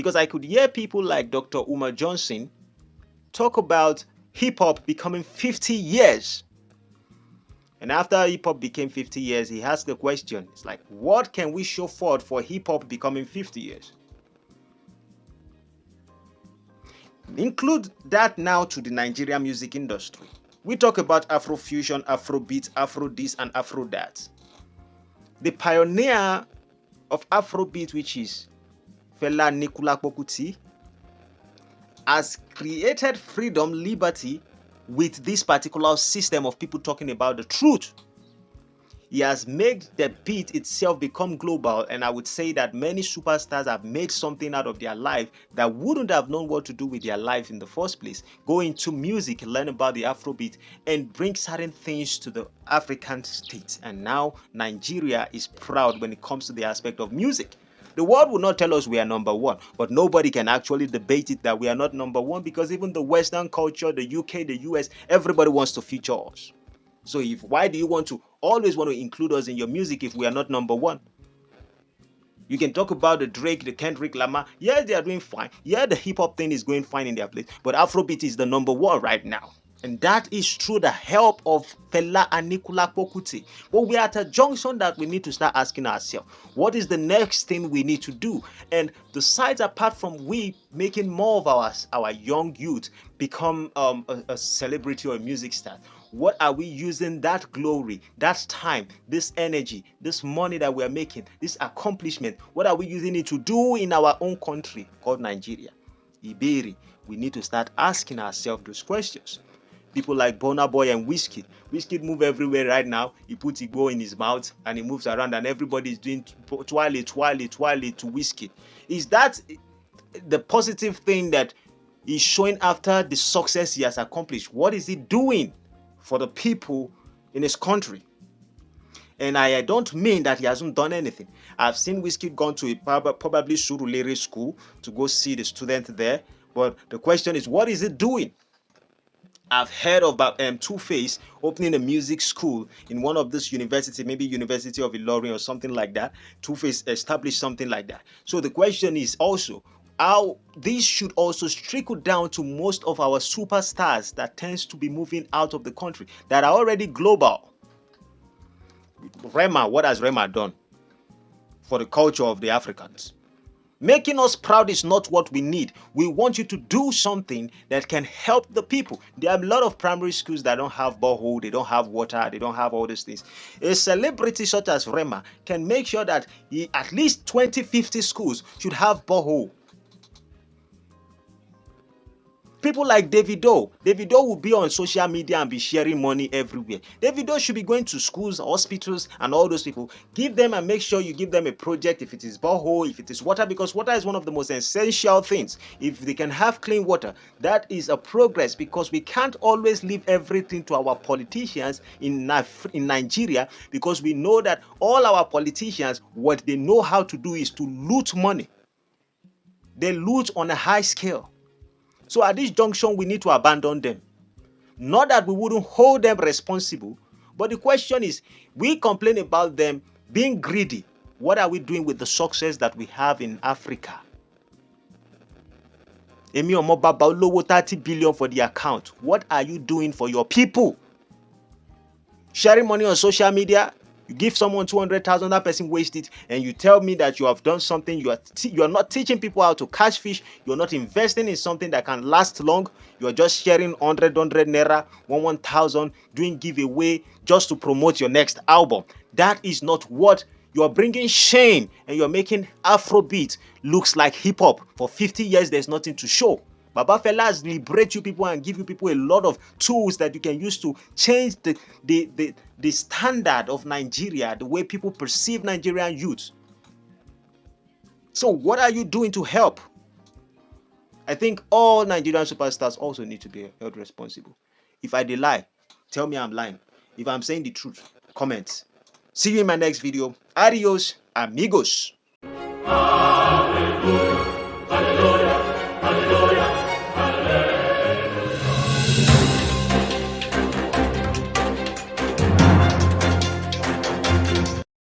Because I could hear people like Dr. Umar Johnson talk about hip-hop becoming 50 years. And after hip-hop became 50 years, he asked the question, it's like, what can we show forth for hip-hop becoming 50 years? Include that now to the Nigerian music industry. We talk about Afrofusion, Afrobeat, Afro this and Afro that. The pioneer of Afrobeat, which is FELA Kuti, has created freedom, liberty with this particular system of people talking about the truth. He has made the beat itself become global, and I would say that many superstars have made something out of their life that wouldn't have known what to do with their life in the first place. Go into music, learn about the Afrobeat, and bring certain things to the African states. And now Nigeria is proud when it comes to the aspect of music. The world will not tell us we are number one, but nobody can actually debate it that we are not number one, because even the Western culture, the UK, the US, everybody wants to feature us. So why do you always want to include us in your music if we are not number one? You can talk about the Drake, the Kendrick Lamar. Yeah, they are doing fine. Yeah, the hip-hop thing is going fine in their place. But Afrobeat is the number one right now. And that is through the help of Fela Kuti. But we are at a junction that we need to start asking ourselves, what is the next thing we need to do? And besides, apart from we making more of our young youth become a celebrity or a music star, what are we using that glory, that time, this energy, this money that we are making, this accomplishment, what are we using it to do in our own country called Nigeria? Iberi, we need to start asking ourselves those questions. People like Burna Boy and Wizkid. Wizkid move everywhere right now. He puts Igbo in his mouth and he moves around and everybody is doing twirly to Wizkid. Is that the positive thing that he's showing after the success he has accomplished? What is he doing for the people in his country? And I don't mean that he hasn't done anything. I've seen Wizkid gone to probably Surulere school to go see the student there. But the question is, what is he doing? I've heard about Two-Face opening a music school in one of this university, maybe University of Ilorin or something like that. Two-Face established something like that. So the question is also how this should also trickle down to most of our superstars that tends to be moving out of the country that are already global. Rema, what has Rema done for the culture of the Africans? Making us proud is not what we need. We want you to do something that can help the people. There are a lot of primary schools that don't have borehole, they don't have water, they don't have all these things. A celebrity such as Rema can make sure that at least 20-50 schools should have borehole. People like Davido will be on social media and be sharing money everywhere. Davido should be going to schools, hospitals, and all those people. Give them and make sure you give them a project, if it is borehole, if it is water, because water is one of the most essential things. If they can have clean water, that is a progress, because we can't always leave everything to our politicians in Nigeria, because we know that all our politicians, what they know how to do is to loot money. They loot on a high scale. So at this junction, we need to abandon them. Not that we wouldn't hold them responsible, but the question is, we complain about them being greedy. What are we doing with the success that we have in Africa? Emi Omoba Baolowo 30 billion for the account. What are you doing for your people? Sharing money on social media? You give someone 200,000, that person wastes it, and you tell me that you have done something. You are not teaching people how to catch fish. You are not investing in something that can last long. You are just sharing 100 naira, 1,000, doing giveaway just to promote your next album. That is not what you are bringing. Shame, and you are making Afrobeat looks like hip hop. For 50 years, there's nothing to show. Baba Fela has liberate you people and give you people a lot of tools that you can use to change the standard of Nigeria, the way people perceive Nigerian youth. So what are you doing to help? I think all Nigerian superstars also need to be held responsible. If I lie, tell me I'm lying. If I'm saying the truth, comment. See you in my next video. Adios, amigos.